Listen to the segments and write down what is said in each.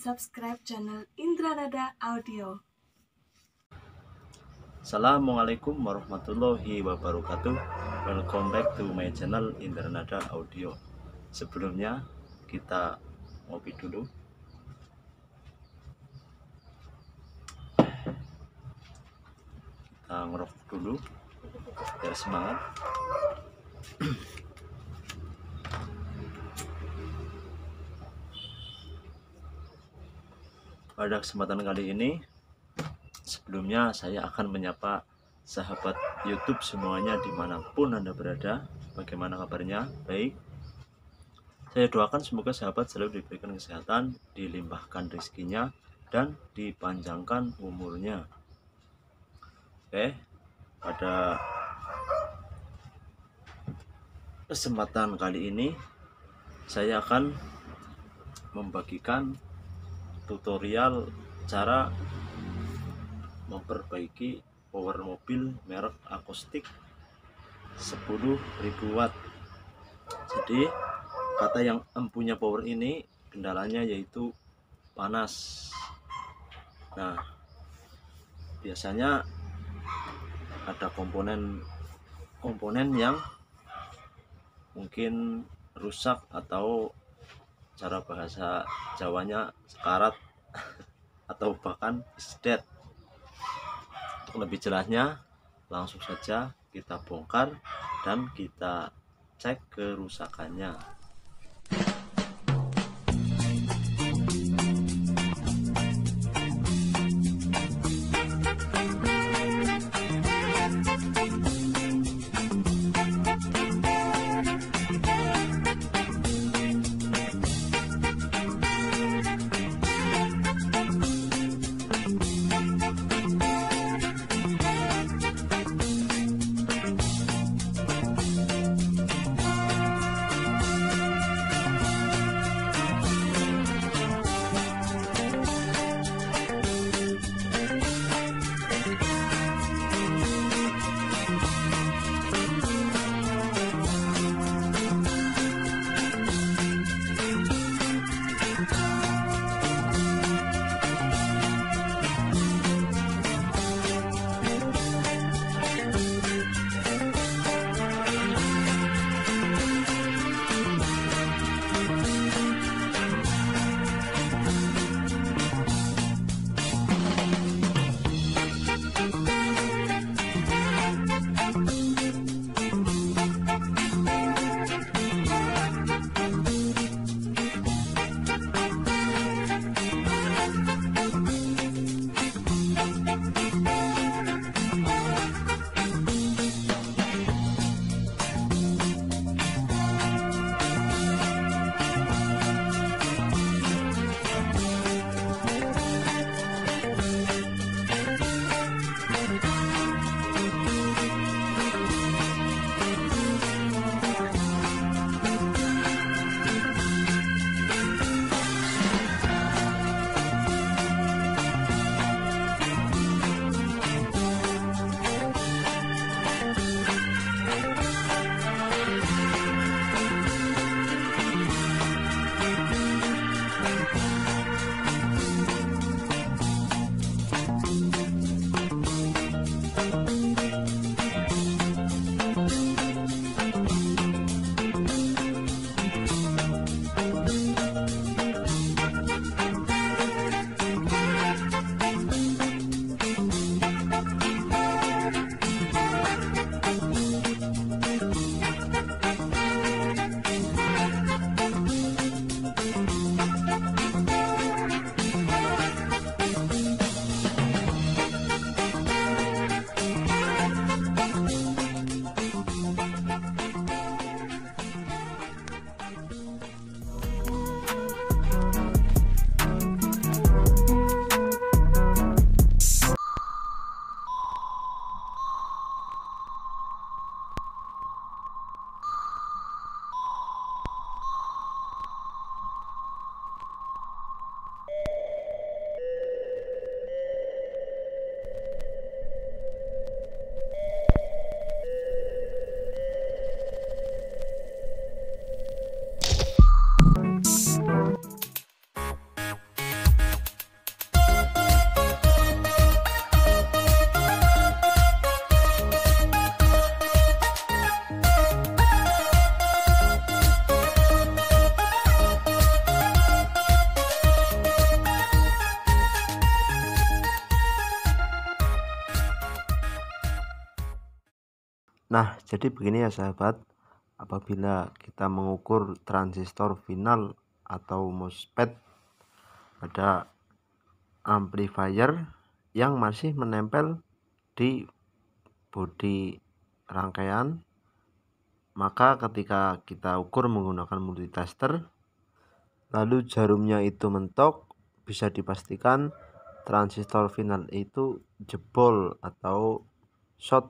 subscribe channel Indranada Audio. Assalamualaikum warahmatullahi wabarakatuh. Welcome back to my channel Indranada Audio. Sebelumnya kita ngopi dulu. Kita ngerokok dulu biar semangat. Pada kesempatan kali ini, sebelumnya saya akan menyapa sahabat YouTube semuanya dimanapun Anda berada. Bagaimana kabarnya? Baik. Saya doakan semoga sahabat selalu diberikan kesehatan, dilimpahkan rezekinya, dan dipanjangkan umurnya. Oke, pada kesempatan kali ini saya akan membagikan tutorial cara memperbaiki power mobil merek akustik 10.000 watt. Jadi kata yang empunya power ini kendalanya yaitu panas. Nah, biasanya ada komponen yang mungkin rusak atau cara bahasa Jawanya sekarat atau bahkan is dead. Untuk lebih jelasnya, langsung saja kita bongkar dan kita cek kerusakannya. Nah, jadi begini ya sahabat, apabila kita mengukur transistor final atau MOSFET pada amplifier yang masih menempel di bodi rangkaian, maka ketika kita ukur menggunakan multitester lalu jarumnya itu mentok, bisa dipastikan transistor final itu jebol atau short.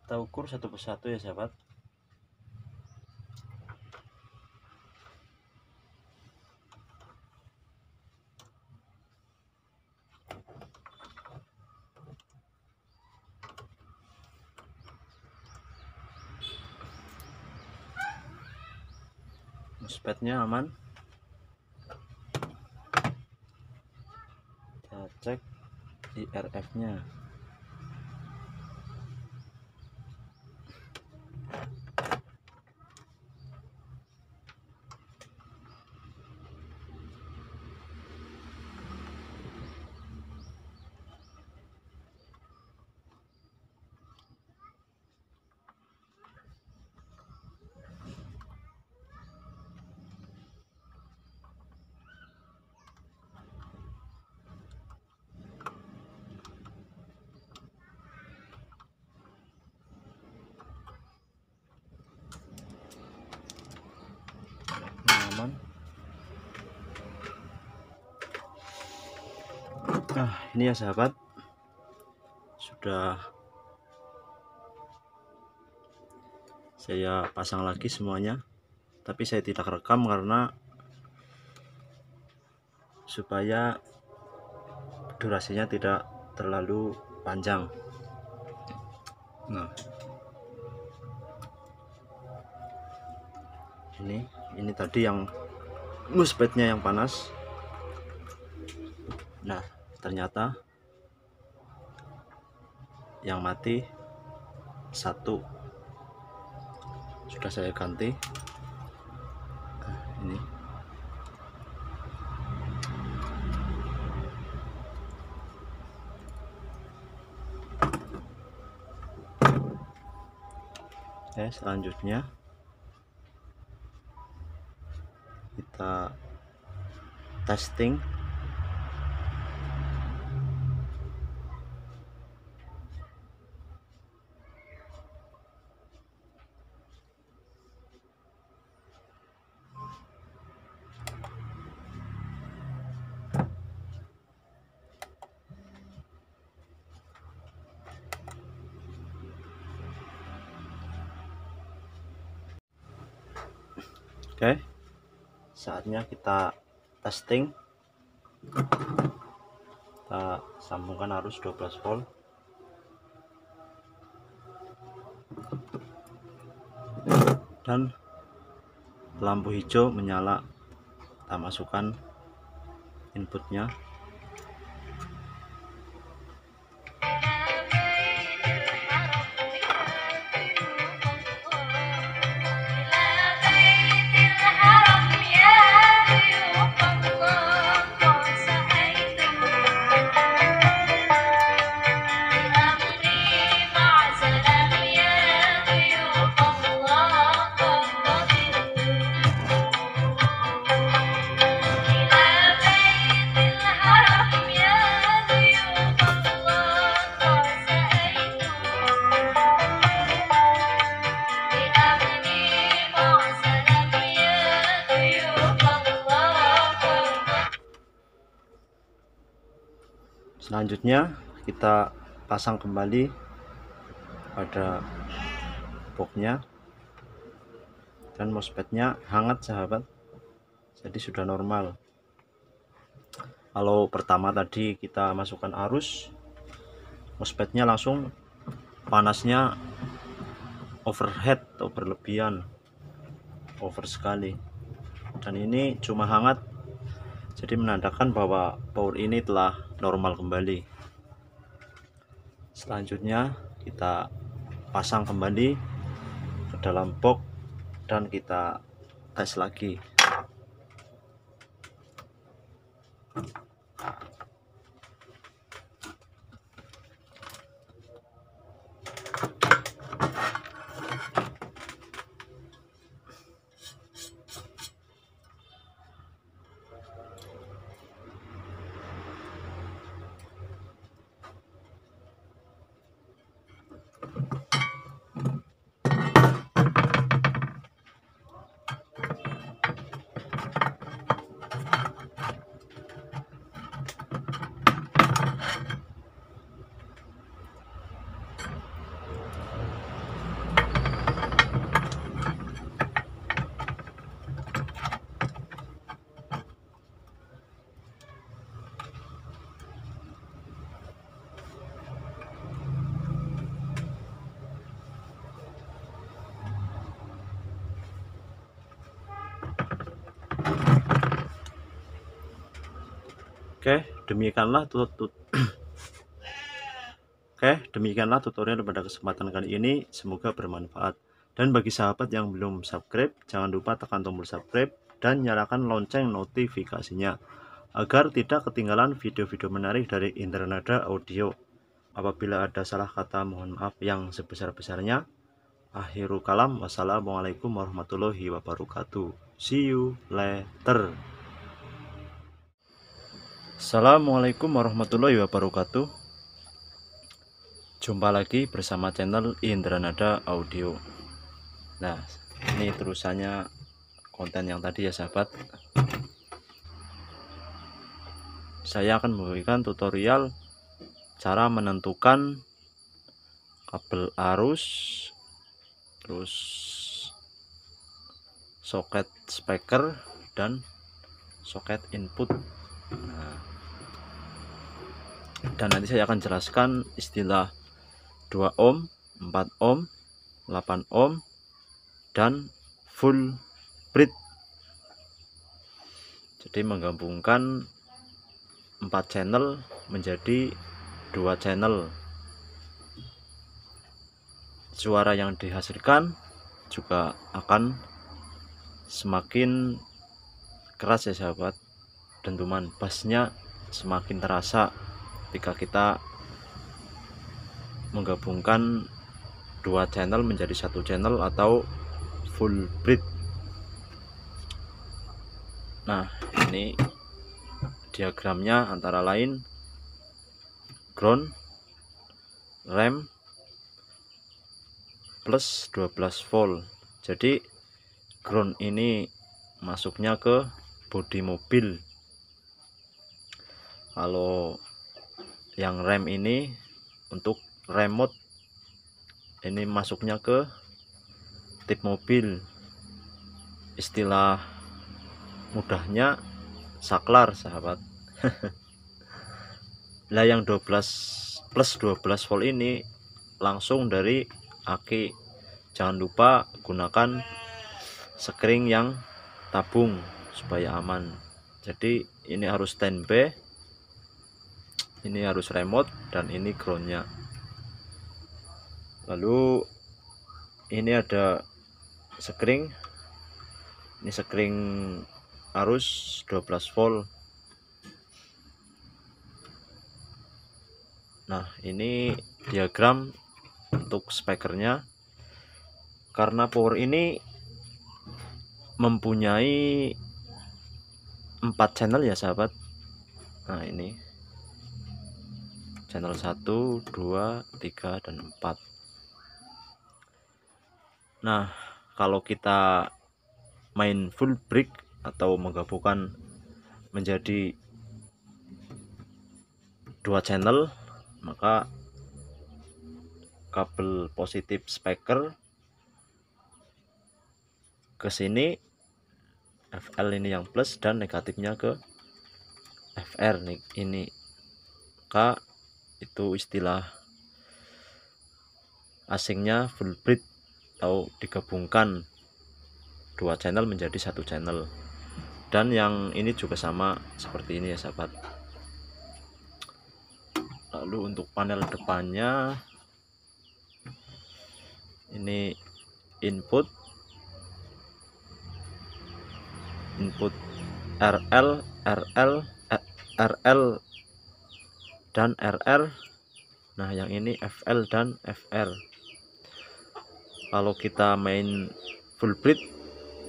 Kita ukur satu persatu ya sahabat. MOSFET-nya aman. Kita cek IRF-nya. Aman. Nah, ini ya sahabat, sudah saya pasang lagi semuanya, tapi saya tidak rekam karena supaya durasinya tidak terlalu panjang. Nah, ini tadi yang MOSFET-nya yang panas. Nah, ternyata yang mati satu, sudah saya ganti. Nah, ini selanjutnya kita testing. Oke, saatnya kita testing. Kita sambungkan arus 12 volt. Dan lampu hijau menyala. Kita masukkan inputnya. Selanjutnya kita pasang kembali pada boxnya, dan MOSFET-nya hangat sahabat, jadi sudah normal. Kalau pertama tadi kita masukkan arus, MOSFET-nya langsung panasnya overhead atau berlebihan, over sekali, dan ini cuma hangat, jadi menandakan bahwa power ini telah normal kembali. Selanjutnya kita pasang kembali ke dalam box dan kita tes lagi. Demikianlah tutorial pada kesempatan kali ini, semoga bermanfaat. Dan bagi sahabat yang belum subscribe, jangan lupa tekan tombol subscribe dan nyalakan lonceng notifikasinya agar tidak ketinggalan video-video menarik dari Indranada Audio. Apabila ada salah kata, mohon maaf yang sebesar-besarnya. Akhirul kalam, wassalamualaikum warahmatullahi wabarakatuh. See you later. Assalamualaikum warahmatullahi wabarakatuh. Jumpa lagi bersama channel Indranada Audio. Nah, ini terusannya konten yang tadi ya sahabat. Saya akan memberikan tutorial cara menentukan kabel arus, terus soket speaker dan soket input. Nah, dan nanti saya akan jelaskan istilah 2 ohm, 4 ohm, 8 ohm, dan full bridge. Jadi menggabungkan 4 channel menjadi 2 channel. Suara yang dihasilkan juga akan semakin keras ya sahabat. Dentuman bassnya semakin terasa ketika kita menggabungkan 2 channel menjadi 1 channel atau full bridge. Nah, ini diagramnya antara lain ground, rem plus 12 volt. Jadi ground ini masuknya ke bodi mobil. Kalau yang rem ini untuk remote, ini masuknya ke tip mobil. Istilah mudahnya saklar sahabat. Lah yang 12 plus 12 volt ini langsung dari aki. Jangan lupa gunakan sekring yang tabung supaya aman. Jadi ini harus standby, ini harus remote, dan ini groundnya. Lalu ini ada sekring, ini sekring arus 12 volt. Nah, ini diagram untuk speakernya. Karena power ini mempunyai 4 channel ya sahabat. Nah, ini channel 1, 2, 3, dan 4. Nah, kalau kita main full bridge atau menggabungkan menjadi 2 channel, maka kabel positif speaker ke sini, FL ini yang plus, dan negatifnya ke FR nih, ini maka itu istilah asingnya full bridge atau digabungkan 2 channel menjadi 1 channel. Dan yang ini juga sama seperti ini ya sahabat. Lalu untuk panel depannya ini input RL dan RR. Nah yang ini FL dan FR. Kalau kita main full bridge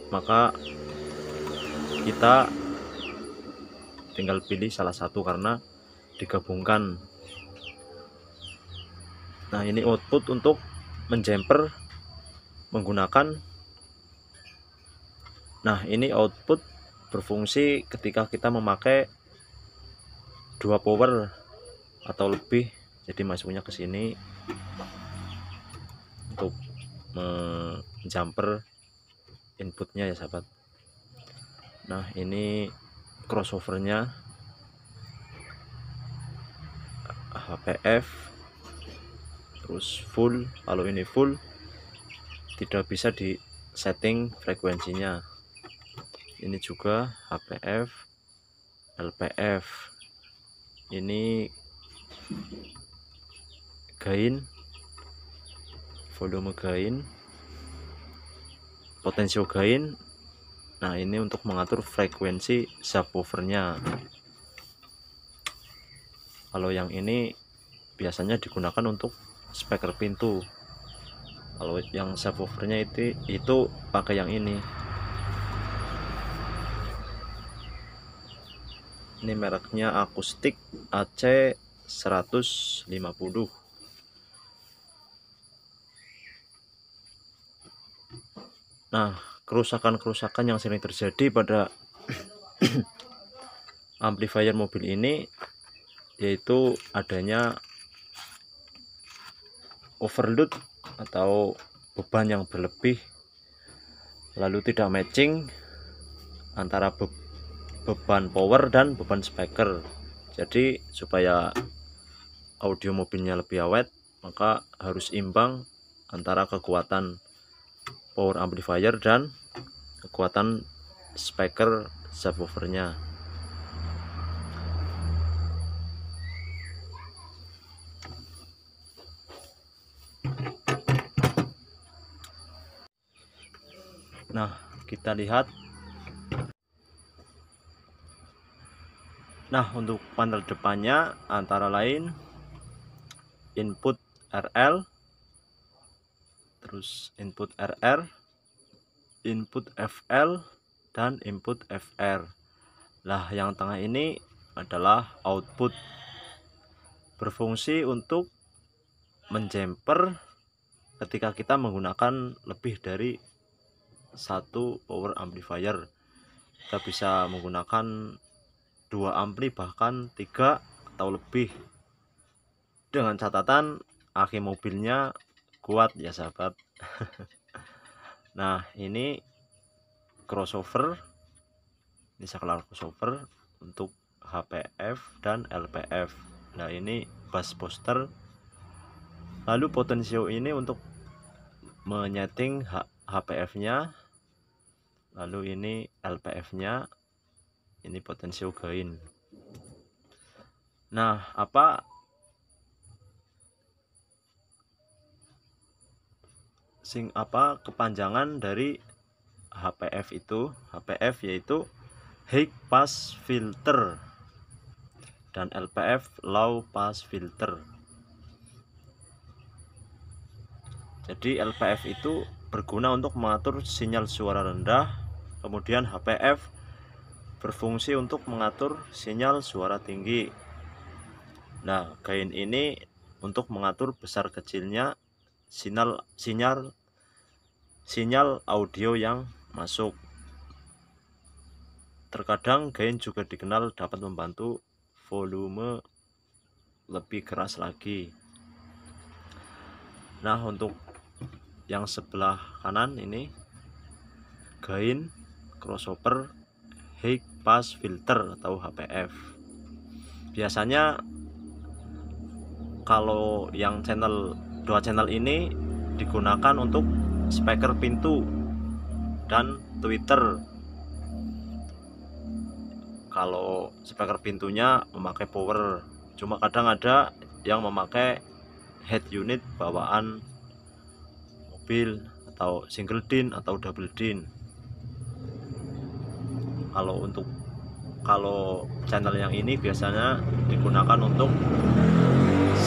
maka kita tinggal pilih salah satu karena digabungkan. Nah ini output untuk menjumper menggunakan, nah ini output berfungsi ketika kita memakai 2 power atau lebih, jadi masuknya ke sini untuk menjumper inputnya ya sahabat. Nah ini crossovernya HPF, terus full. Kalau ini full tidak bisa di setting frekuensinya. Ini juga HPF, LPF. Ini gain, volume gain, potensio gain. Nah ini untuk mengatur frekuensi subwoofernya. Kalau yang ini biasanya digunakan untuk speaker pintu. Kalau yang subwoofernya itu pakai yang ini. Ini mereknya Acoustic AC 150. Nah, kerusakan-kerusakan yang sering terjadi pada amplifier mobil ini yaitu adanya overload atau beban yang berlebih, lalu tidak matching antara beban power dan beban speaker. Jadi supaya audio mobilnya lebih awet, maka harus imbang antara kekuatan power amplifier dan kekuatan speaker subwoofernya. Nah, kita lihat. Nah, untuk panel depannya antara lain input RL, terus input RR, input FL, dan input FR. Nah, yang tengah ini adalah output, berfungsi untuk menjumper ketika kita menggunakan lebih dari 1 power amplifier. Kita bisa menggunakan 2 ampli, bahkan 3 atau lebih, dengan catatan aki mobilnya kuat ya sahabat. Nah ini crossover, ini saklar crossover untuk HPF dan LPF. Nah ini bus booster. Lalu potensio ini untuk menyeting HPF nya, lalu ini LPF nya, ini potensio gain. Nah apa kepanjangan dari HPF itu? HPF yaitu high pass filter dan LPF low pass filter. Jadi LPF itu berguna untuk mengatur sinyal suara rendah, kemudian HPF berfungsi untuk mengatur sinyal suara tinggi. Nah, gain ini untuk mengatur besar kecilnya sinyal audio yang masuk. Terkadang gain juga dikenal dapat membantu volume lebih keras lagi. Nah, untuk yang sebelah kanan ini gain, crossover, high pass filter atau HPF. Biasanya kalau yang dua channel ini digunakan untuk speaker pintu dan tweeter. Kalau speaker pintunya memakai power, cuma kadang ada yang memakai head unit bawaan mobil atau single din atau double din. Kalau channel yang ini biasanya digunakan untuk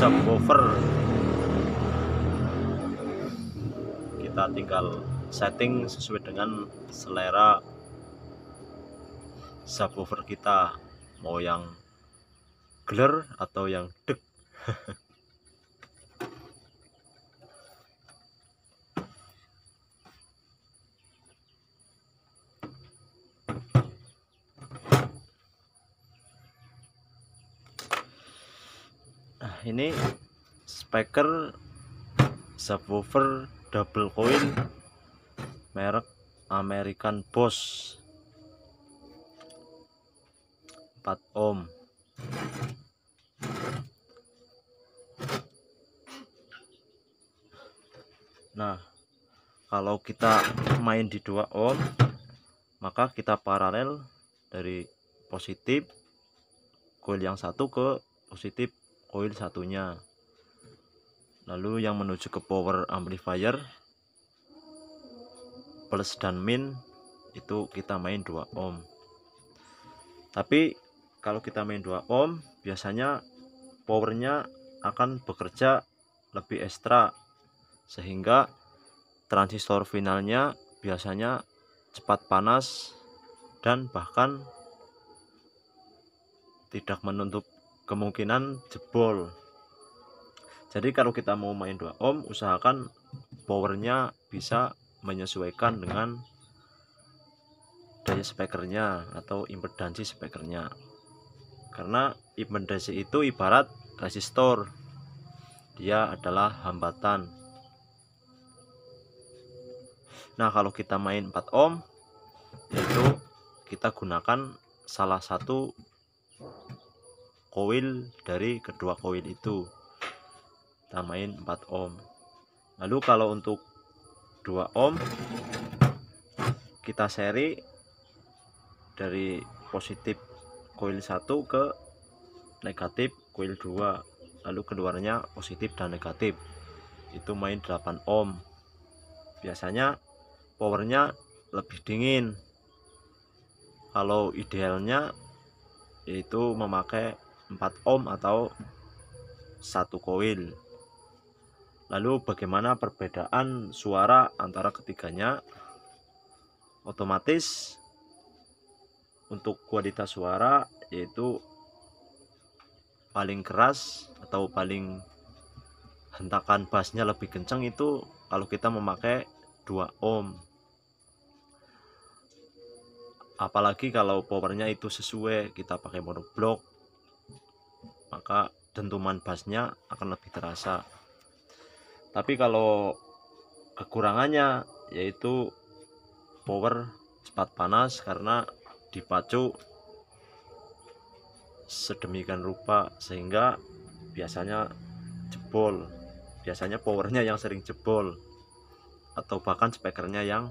subwoofer. Kita tinggal setting sesuai dengan selera subwoofer kita, mau yang gler atau yang dek. Nah, ini speaker subwoofer double coil merek American Boss 4 ohm. Nah, kalau kita main di 2 ohm, maka kita paralel dari positif coil yang satu ke positif coil satunya. Lalu yang menuju ke power amplifier plus dan min itu kita main 2 ohm. Tapi kalau kita main 2 ohm, biasanya powernya akan bekerja lebih ekstra, sehingga transistor finalnya biasanya cepat panas dan bahkan tidak menutup kemungkinan jebol. Jadi kalau kita mau main 2 ohm, usahakan powernya bisa menyesuaikan dengan daya speakernya atau impedansi speakernya. Karena impedansi itu ibarat resistor, dia adalah hambatan. Nah, kalau kita main 4 ohm, yaitu kita gunakan salah satu coil dari kedua coil itu. Kita main 4 ohm. Lalu kalau untuk 2 ohm, kita seri dari positif coil 1 ke negatif coil 2, lalu keluarnya positif dan negatif. Itu main 8 ohm. Biasanya powernya lebih dingin. Kalau idealnya yaitu memakai 4 ohm atau 1 coil. Lalu bagaimana perbedaan suara antara ketiganya? Otomatis untuk kualitas suara yaitu paling keras atau paling hentakan bassnya lebih kencang itu kalau kita memakai 2 ohm. Apalagi kalau powernya itu sesuai, kita pakai monoblock, maka dentuman bassnya akan lebih terasa. Tapi kalau kekurangannya yaitu power cepat panas karena dipacu sedemikian rupa sehingga biasanya jebol. Biasanya powernya yang sering jebol, atau bahkan speakernya yang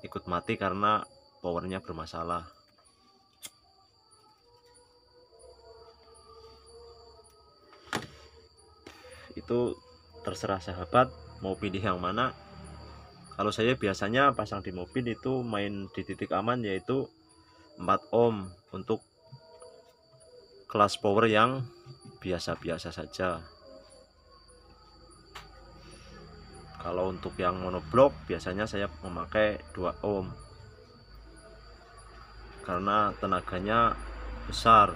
ikut mati karena powernya bermasalah. Itu terserah sahabat mau pilih yang mana. Kalau saya biasanya pasang di mobil itu main di titik aman yaitu 4 ohm untuk kelas power yang biasa-biasa saja. Kalau untuk yang monoblock biasanya saya memakai 2 ohm karena tenaganya besar.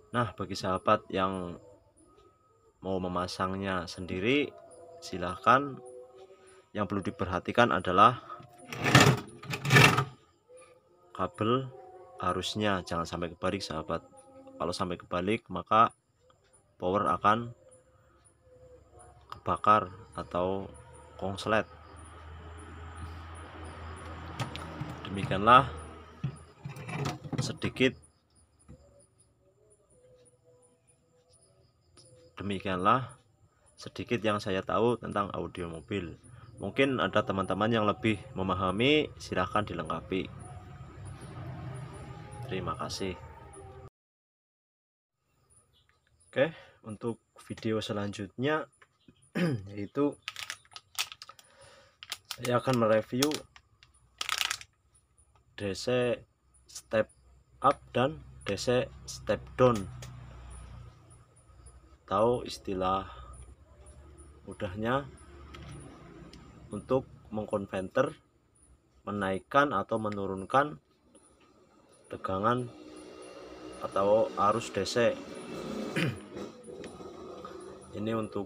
Nah, bagi sahabat yang mau memasangnya sendiri, silahkan Yang perlu diperhatikan adalah kabel arusnya, jangan sampai kebalik sahabat. Kalau sampai kebalik maka power akan kebakar atau konslet. Demikianlah sedikit yang saya tahu tentang audio mobil. Mungkin ada teman-teman yang lebih memahami, silahkan dilengkapi. Terima kasih. Oke, untuk video selanjutnya yaitu saya akan mereview DC step up dan DC step down. Tahu istilah mudahnya untuk mengkonverter, menaikkan atau menurunkan tegangan atau arus DC. Ini untuk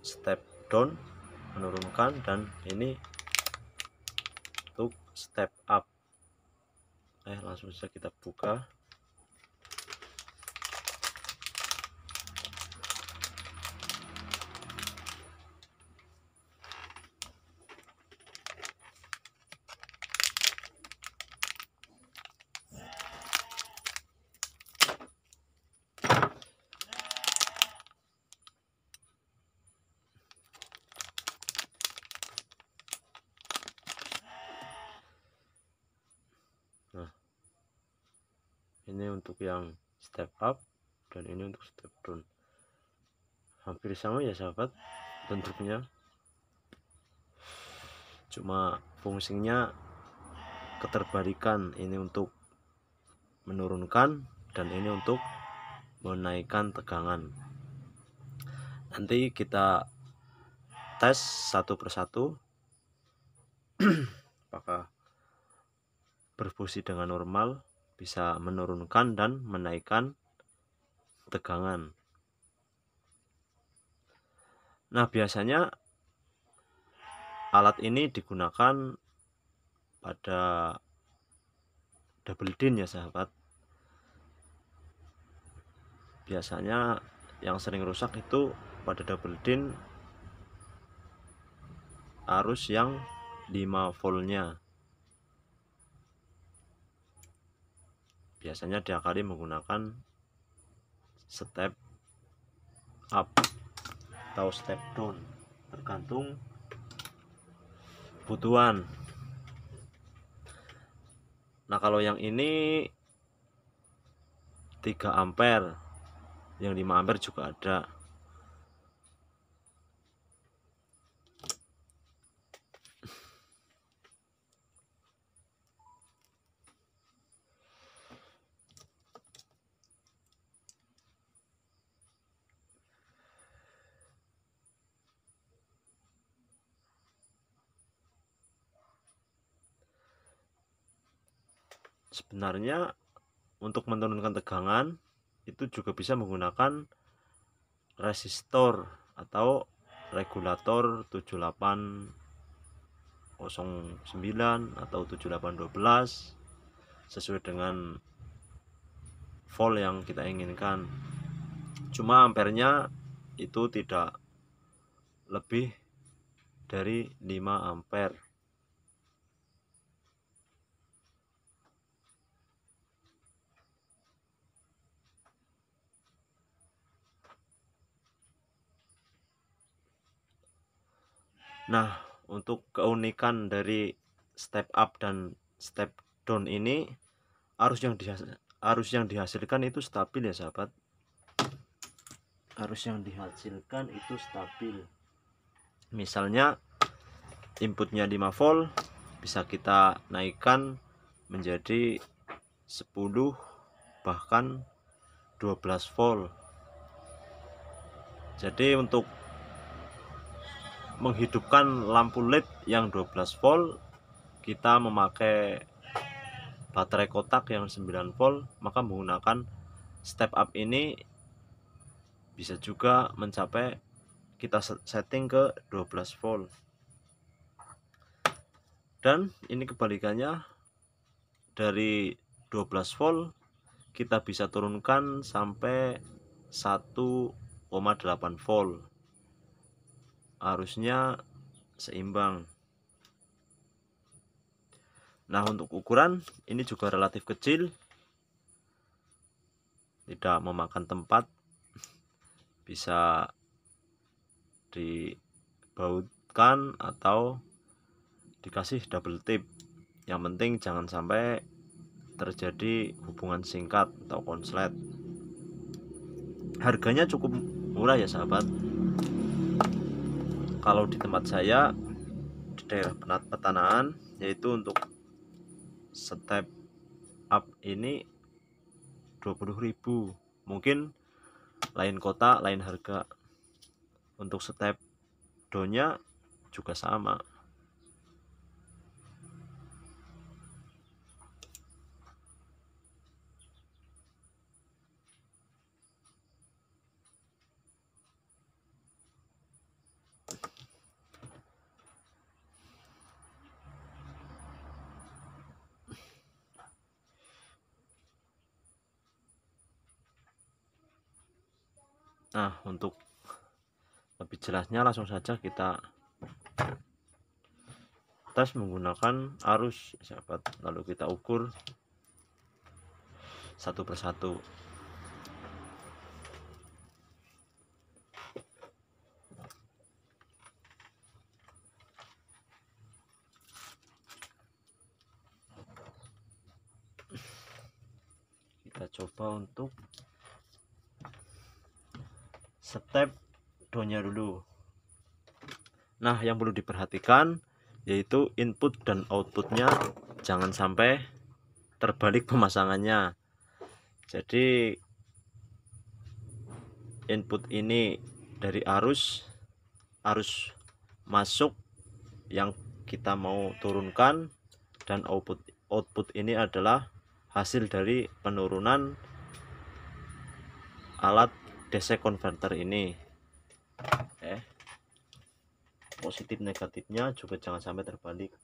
step down, menurunkan, dan ini untuk step up. Langsung saja kita buka. Nah, ini untuk yang step up dan ini untuk step down. Hampir sama ya sahabat bentuknya, cuma fungsinya keterbalikan. Ini untuk menurunkan dan ini untuk menaikkan tegangan. Nanti kita tes satu persatu apakah berfungsi dengan normal, bisa menurunkan dan menaikkan tegangan. Nah, biasanya alat ini digunakan pada double din ya sahabat. Biasanya yang sering rusak itu pada double din arus yang 5 voltnya. Biasanya diakali menggunakan step up atau step down, tergantung kebutuhan. Nah, kalau yang ini 3 ampere, yang 5 ampere juga ada. Sebenarnya untuk menurunkan tegangan itu juga bisa menggunakan resistor atau regulator 7809 atau 7812 sesuai dengan volt yang kita inginkan. Cuma ampernya itu tidak lebih dari 5 ampere. Nah, untuk keunikan dari step up dan step down ini, arus yang dihasilkan itu stabil ya sahabat. Arus yang dihasilkan itu stabil. Misalnya inputnya 5 volt, bisa kita naikkan menjadi 10 bahkan 12 volt. Jadi untuk menghidupkan lampu LED yang 12 volt, kita memakai baterai kotak yang 9 volt, maka menggunakan step up ini bisa juga mencapai, kita setting ke 12 volt. Dan ini kebalikannya, dari 12 volt kita bisa turunkan sampai 1,8 volt. Arusnya seimbang. Nah, untuk ukuran ini juga relatif kecil, tidak memakan tempat, bisa dibautkan atau dikasih double tip. Yang penting jangan sampai terjadi hubungan singkat atau konslet. Harganya cukup murah ya sahabat. Kalau di tempat saya di daerah Petanaan, yaitu untuk step up ini 20.000. Mungkin lain kota lain harga. Untuk step downnya juga sama. Nah, untuk lebih jelasnya langsung saja kita tes menggunakan arus sahabat, lalu kita ukur satu persatu. Kita coba untuk step downnya dulu. Nah, yang perlu diperhatikan yaitu input dan outputnya jangan sampai terbalik pemasangannya. Jadi input ini dari arus masuk yang kita mau turunkan, dan output ini adalah hasil dari penurunan alat DC converter ini. Positif negatifnya juga jangan sampai terbalik.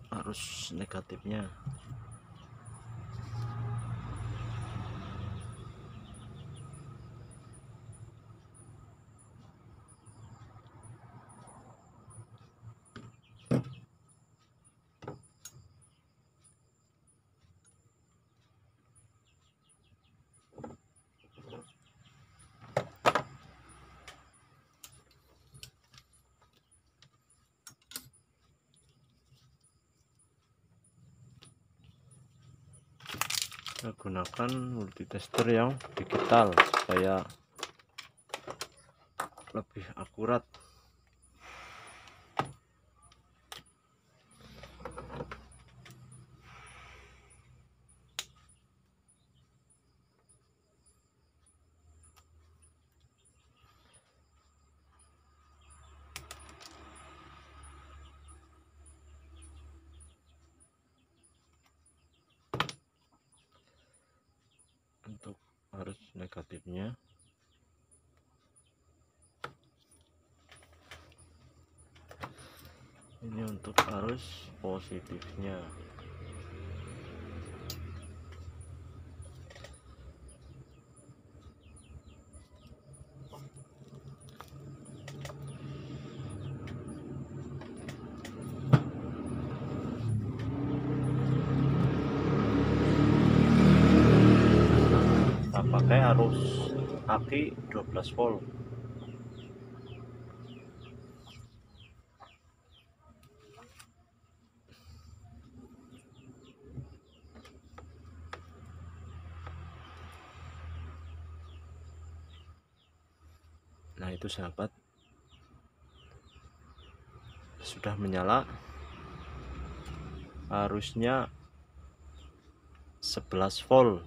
Arus negatifnya kita gunakan multitester yang digital supaya lebih akurat. Untuk negatifnya. Ini untuk arus positifnya. Kita pakai arus aki 12 volt. Nah, itu sahabat, sudah menyala, arusnya 11 volt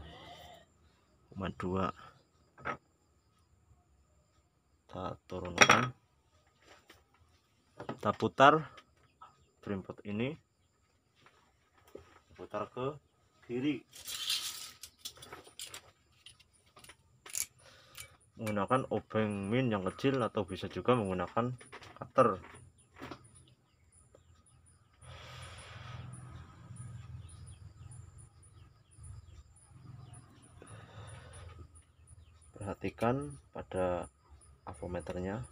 2. Kita turunkan, kita putar primpot ini, putar ke kiri menggunakan obeng min yang kecil atau bisa juga menggunakan cutter. Perhatikan pada avometernya.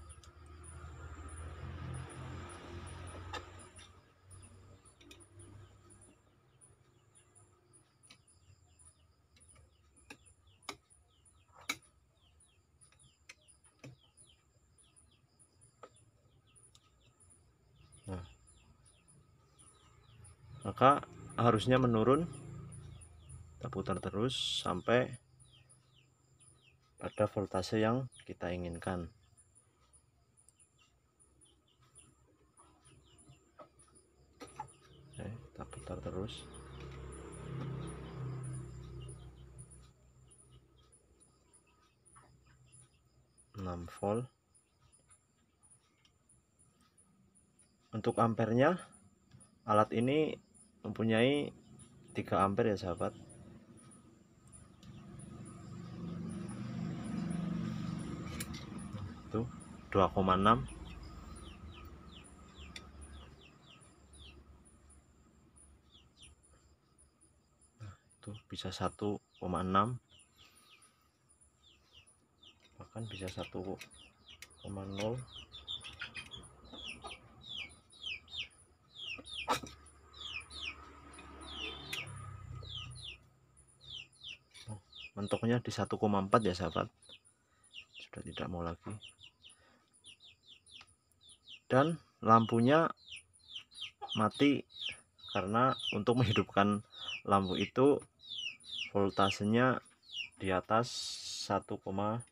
Nah, maka harusnya menurun. Kita putar terus sampai pada voltase yang kita inginkan. Oke, kita putar terus. Volt. Untuk ampernya, alat ini mempunyai 3 ampere ya sahabat. Itu 2,6. Nah, itu bisa 1,6, bahkan bisa 1,0. Mentoknya di 1,4 ya sahabat, sudah tidak mau lagi. Dan lampunya mati karena untuk menghidupkan lampu itu voltasenya di atas 1,8.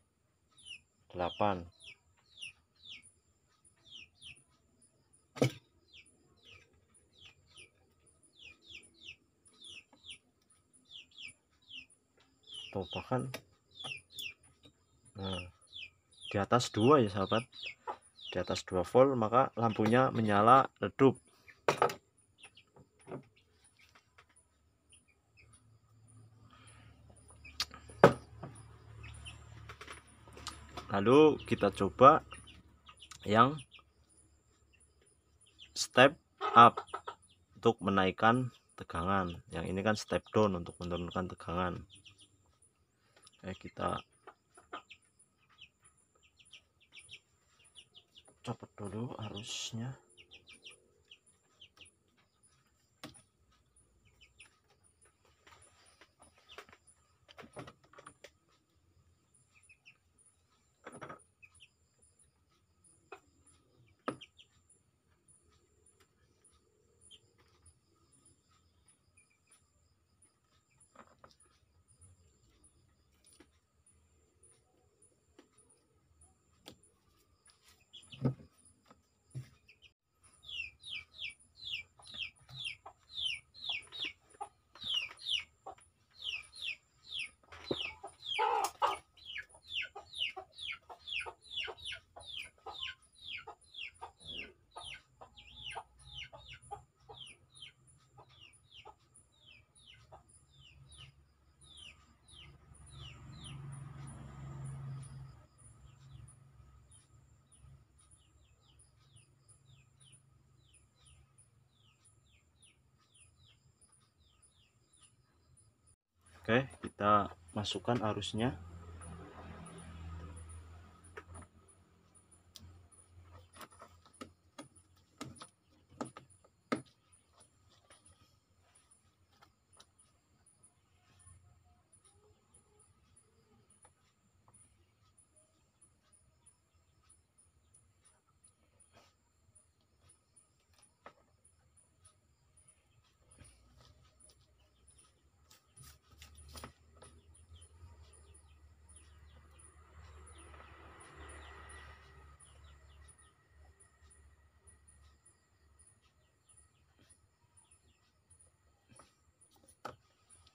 Tuh, bahkan di atas 2 ya sahabat, di atas 2 volt, maka lampunya menyala redup. Lalu kita coba yang step up untuk menaikkan tegangan. Yang ini kan step down untuk menurunkan tegangan. Oke, kita copot dulu arusnya. Oke, kita masukkan arusnya.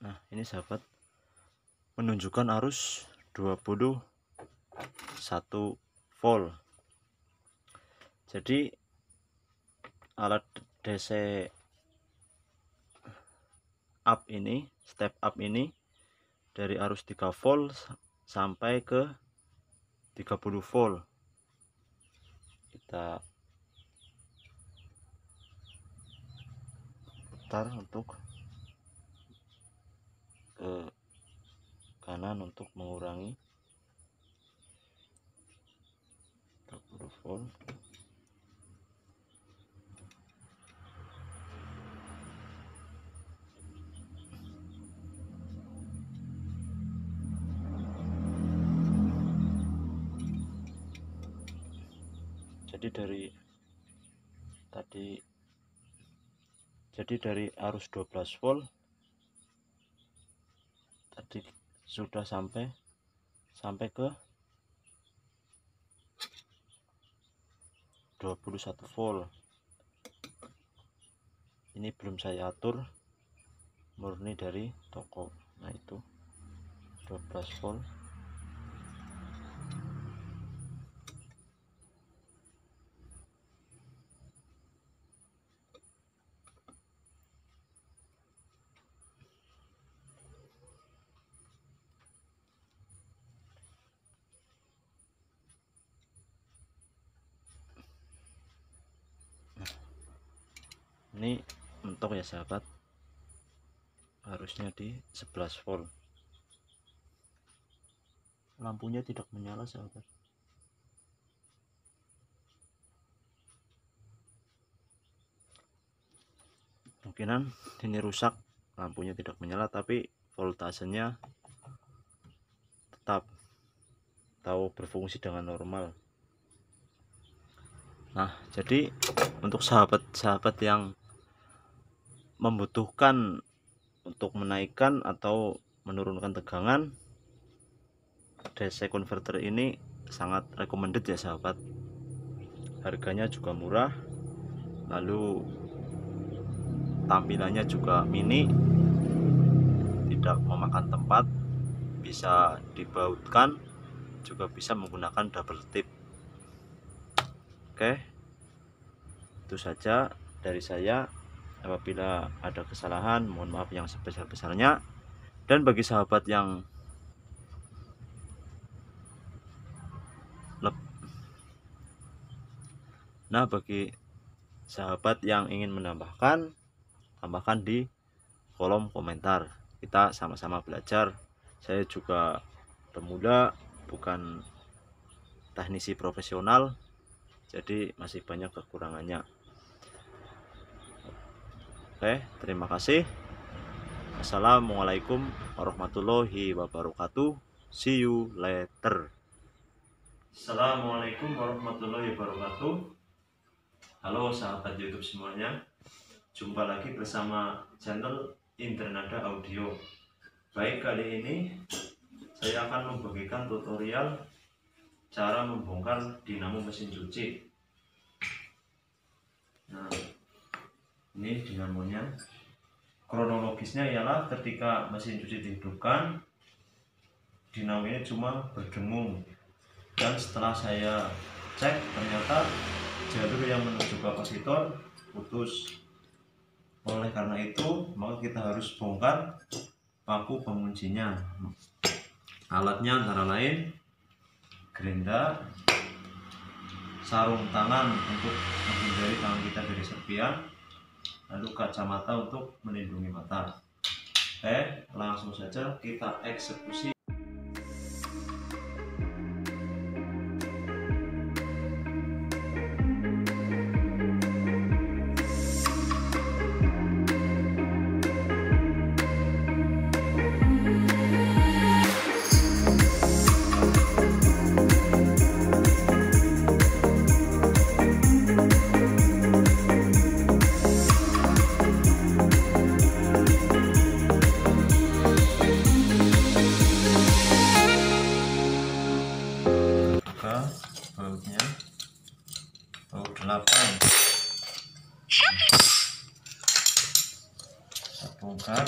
Nah, ini sahabat menunjukkan arus 21 volt. Jadi alat DC up ini, step up ini dari arus 3 volt sampai ke 30 volt. Kita putar untuk ke kanan untuk mengurangi 30 volt. Jadi dari arus 12 volt tadi sudah sampai ke 21 volt. Ini belum saya atur, murni dari toko. Nah, itu 12 volt. Ini mentok ya sahabat, harusnya di 11 volt. Lampunya tidak menyala sahabat. Mungkinan ini rusak, lampunya tidak menyala, tapi voltasenya tetap tahu berfungsi dengan normal. Nah, jadi untuk sahabat-sahabat yang membutuhkan untuk menaikkan atau menurunkan tegangan, DC converter ini sangat recommended ya sahabat. Harganya juga murah, lalu tampilannya juga mini, tidak memakan tempat, bisa dibautkan, juga bisa menggunakan double tip. Oke, itu saja dari saya. Apabila ada kesalahan, mohon maaf yang sebesar-besarnya. Dan bagi sahabat yang bagi sahabat yang ingin menambahkan, tambahkan di kolom komentar. Kita sama-sama belajar. Saya juga pemula, bukan teknisi profesional, jadi masih banyak kekurangannya. Oke, terima kasih. Assalamualaikum warahmatullahi wabarakatuh. See you later. Assalamualaikum warahmatullahi wabarakatuh. Halo sahabat YouTube semuanya. Jumpa lagi bersama channel Indranada Audio. Baik, kali ini saya akan membagikan tutorial cara membongkar dinamo mesin cuci. Nah, ini dinamonya. Kronologisnya ialah ketika mesin cuci dihidupkan, dinamo ini cuma berdengung, dan setelah saya cek ternyata jalur yang menuju kapasitor putus. Oleh karena itu, maka kita harus bongkar paku penguncinya. Alatnya antara lain gerinda, sarung tangan untuk menghindari tangan kita dari serpian, lalu kacamata untuk melindungi mata. Langsung saja kita eksekusi. Bautnya baut 8, kita bongkar.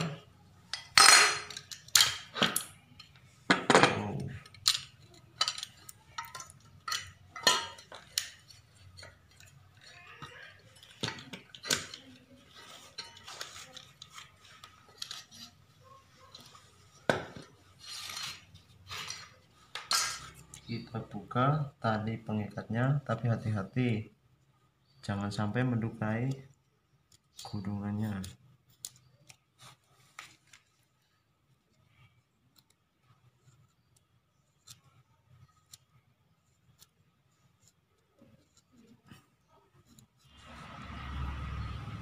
Kita buka tali pengikatnya, tapi hati-hati jangan sampai mendukai gulungannya.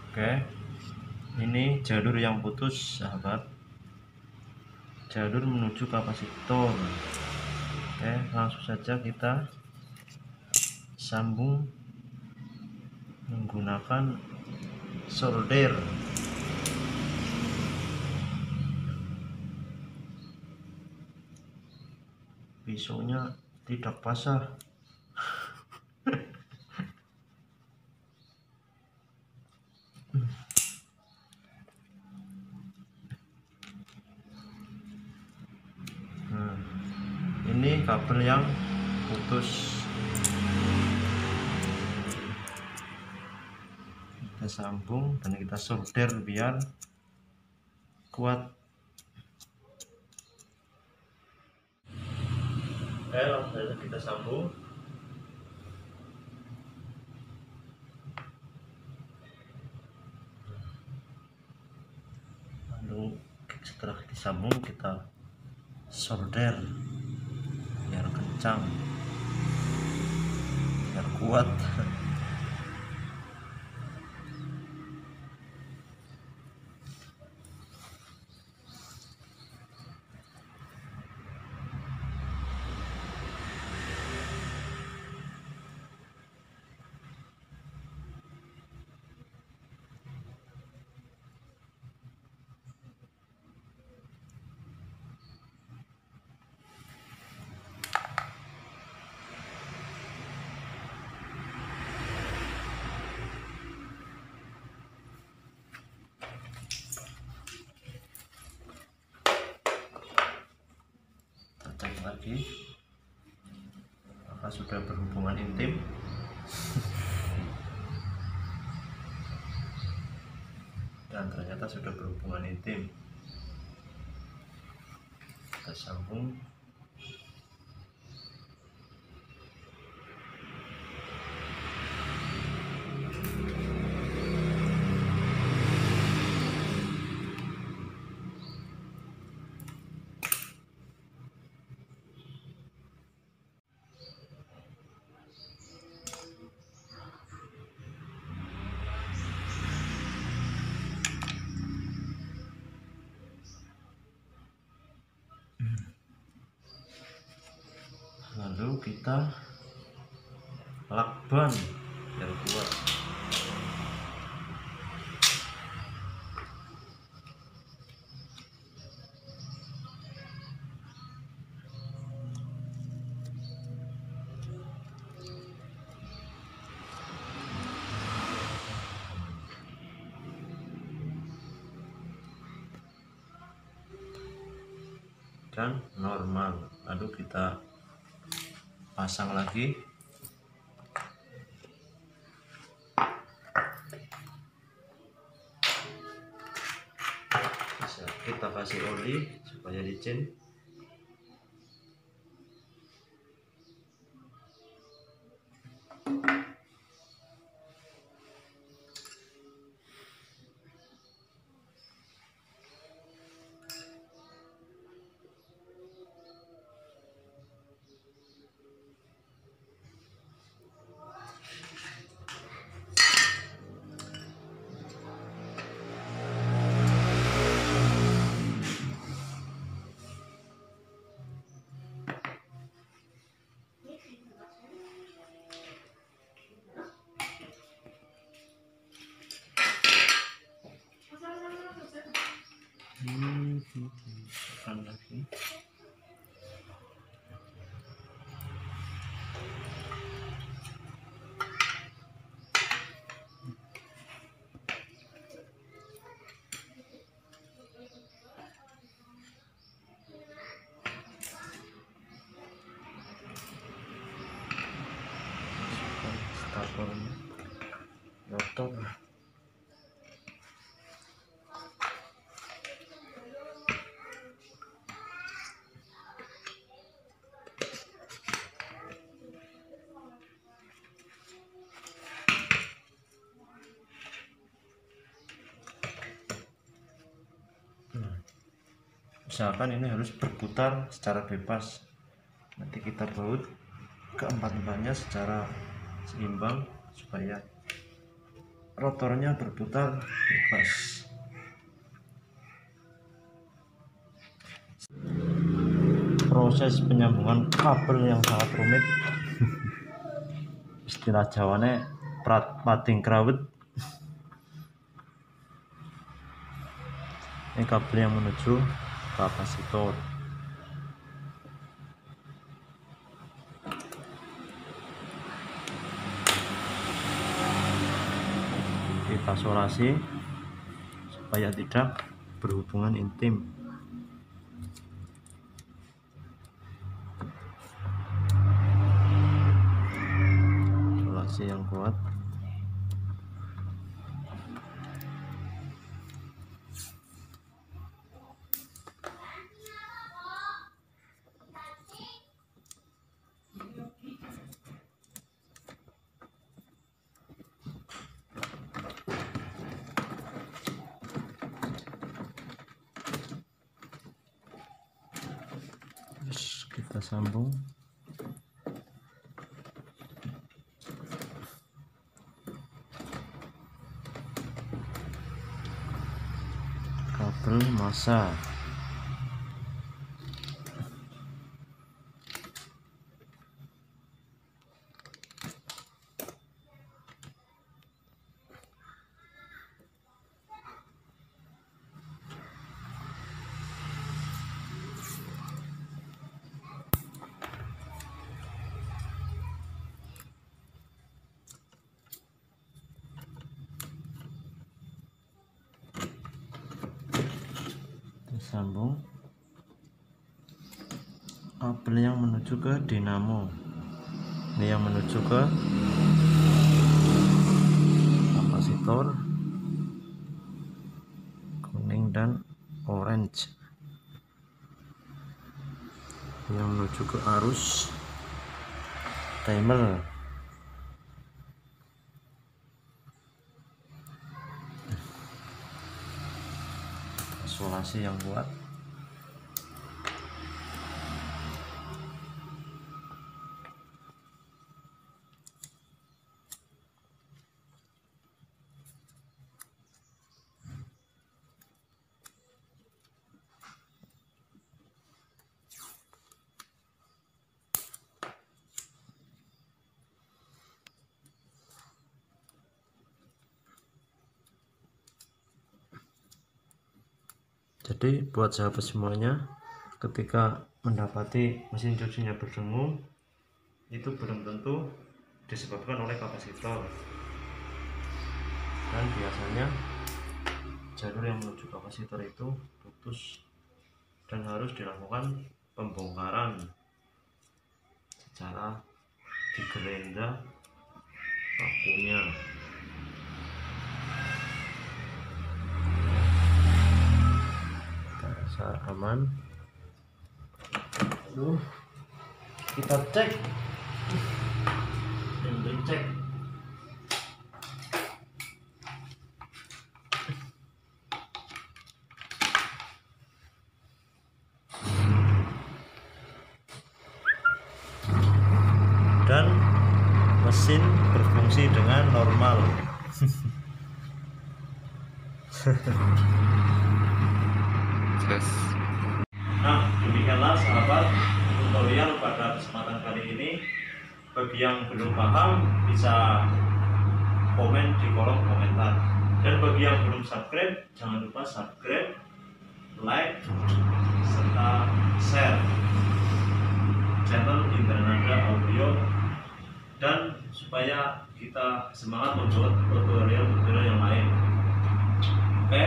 Oke, ini jalur yang putus sahabat, jalur menuju kapasitor. Oke, langsung saja kita sambung menggunakan solder. Pisaunya tidak basah. Nah, ini kabel yang putus. Kita sambung dan kita solder biar kuat. Oke, langsung saja kita sambung. Lalu setelah disambung kita solder biar kencang, biar kuat. Cek lagi apakah sudah berhubungan intim. Dan ternyata sudah berhubungan intim. Kita sambung. Lalu kita lakban biar kuat. Dan normal. Lalu kita pasang lagi. Bisa kita kasih oli supaya licin. Tekan lagi. Starternya motor. Usahakan ini harus berputar secara bebas. Nanti kita baut keempat-empatnya secara seimbang supaya rotornya berputar bebas. Proses penyambungan kabel yang sangat rumit. Istilah Jawane pating krawet. Ini kabel yang menuju kapasitor. Kita solasi supaya tidak berhubungan intim. Solasi yang kuat. Terus kita sambung. Kabel massa. Sambung kabel yang menuju ke dinamo, ini yang menuju ke kapasitor kuning dan orange, yang menuju ke arus timer. Isolasi yang kuat. Jadi buat sahabat semuanya, ketika mendapati mesin cucinya berdengung, itu belum tentu disebabkan oleh kapasitor, dan biasanya jalur yang menuju kapasitor itu putus dan harus dilakukan pembongkaran secara digerenda pakunya. Aman. Kita cek, cek. Dan mesin berfungsi dengan normal. Nah, demikianlah sahabat tutorial pada kesempatan kali ini. Bagi yang belum paham bisa komen di kolom komentar, dan bagi yang belum subscribe jangan lupa subscribe, like serta share channel Indranada Audio, dan supaya kita semangat membuat tutorial-tutorial yang lain. Oke,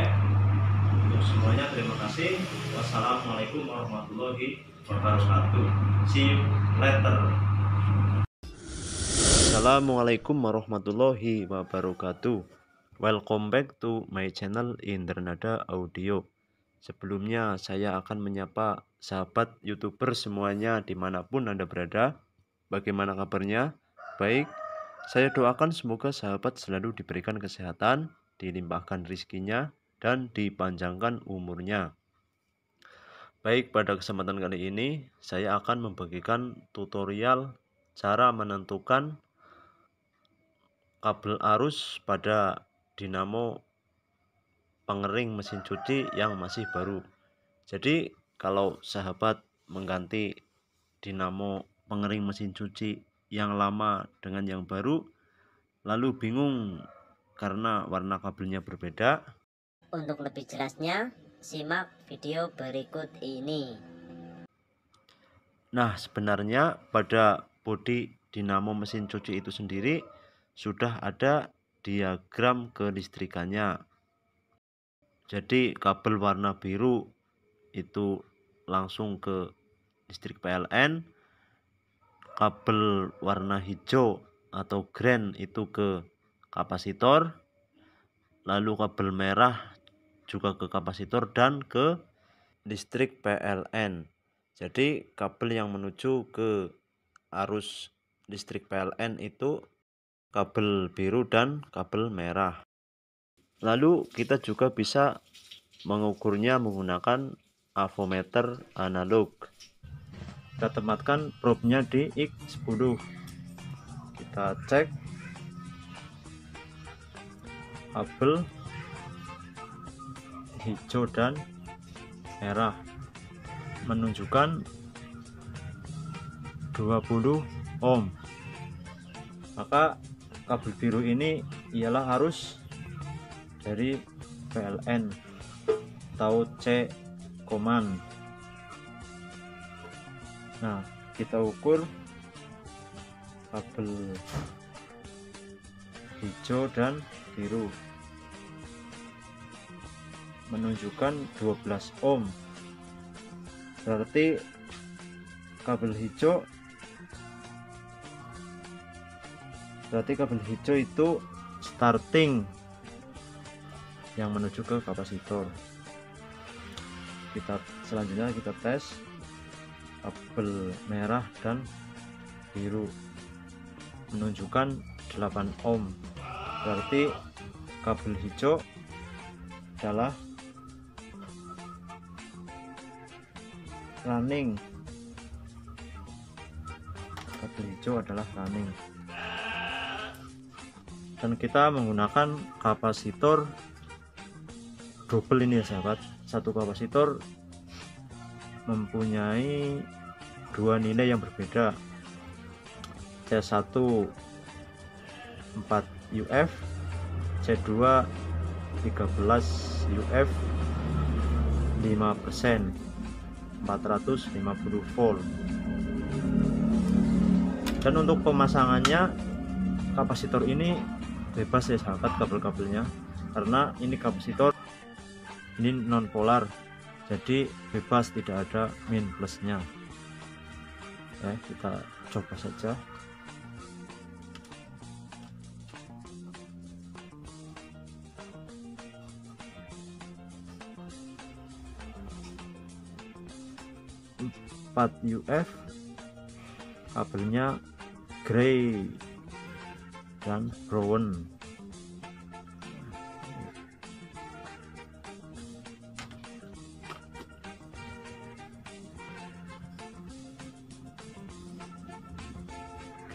untuk semuanya terima kasih. Wassalamualaikum warahmatullahi wabarakatuh. See you later. Assalamualaikum warahmatullahi wabarakatuh. Welcome back to my channel Indranada Audio. Sebelumnya saya akan menyapa sahabat YouTuber semuanya dimanapun Anda berada. Bagaimana kabarnya? Baik, saya doakan semoga sahabat selalu diberikan kesehatan, dilimpahkan rizkinya, dan dipanjangkan umurnya. Baik, pada kesempatan kali ini saya akan membagikan tutorial cara menentukan kabel arus pada dinamo pengering mesin cuci yang masih baru. Jadi kalau sahabat mengganti dinamo pengering mesin cuci yang lama dengan yang baru, lalu bingung karena warna kabelnya berbeda, untuk lebih jelasnya simak video berikut ini. Nah, sebenarnya pada bodi dinamo mesin cuci itu sendiri sudah ada diagram kelistrikannya. Jadi kabel warna biru itu langsung ke listrik PLN, kabel warna hijau atau green itu ke kapasitor, lalu kabel merah juga ke kapasitor dan ke listrik PLN. Jadi kabel yang menuju ke arus listrik PLN itu kabel biru dan kabel merah. Lalu kita juga bisa mengukurnya menggunakan avometer analog. Kita tempatkan probe-nya di X10. Kita cek kabel hijau dan merah menunjukkan 20 ohm. Maka kabel biru ini ialah arus dari PLN atau C command. Nah, kita ukur kabel hijau dan biru menunjukkan 12 ohm. Berarti kabel hijau itu starting yang menuju ke kapasitor. Selanjutnya kita tes kabel merah dan biru menunjukkan 8 ohm. Berarti kabel hijau adalah running. Kabel hijau adalah running. Dan kita menggunakan kapasitor double ini ya sahabat. Satu kapasitor mempunyai dua nilai yang berbeda. C1 4 UF, C2 13 UF 5%, 450 volt. Dan untuk pemasangannya kapasitor ini bebas ya sahabat kabel-kabelnya, karena ini kapasitor ini non polar, jadi bebas, tidak ada min plusnya. Kita coba saja. UF kabelnya gray dan brown.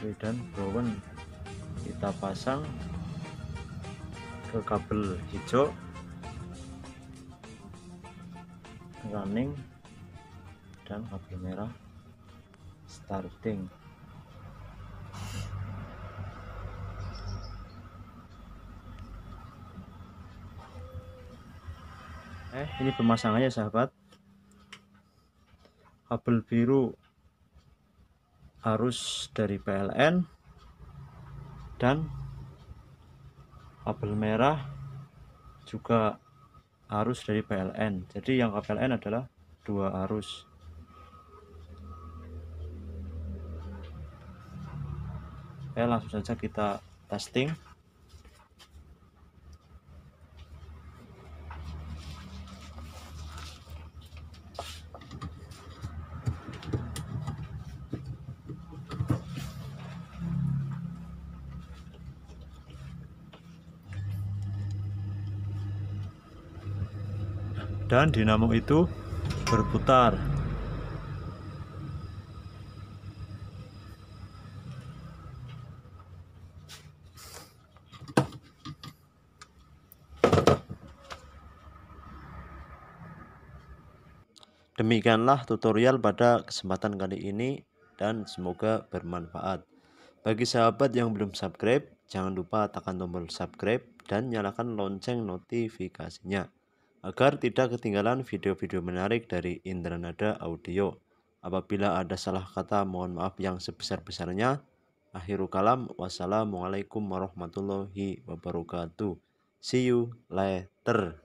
Gray dan brown kita pasang ke kabel hijau running dan kabel merah starting. Ini pemasangannya sahabat. Kabel biru arus dari PLN dan kabel merah juga arus dari PLN. Jadi yang PLN adalah 2 arus. Oke, langsung saja kita testing. Dan dinamo itu berputar. Demikianlah tutorial pada kesempatan kali ini dan semoga bermanfaat. Bagi sahabat yang belum subscribe, jangan lupa tekan tombol subscribe dan nyalakan lonceng notifikasinya agar tidak ketinggalan video-video menarik dari Indranada Audio. Apabila ada salah kata, mohon maaf yang sebesar-besarnya. Akhirul kalam, wassalamualaikum warahmatullahi wabarakatuh. See you later.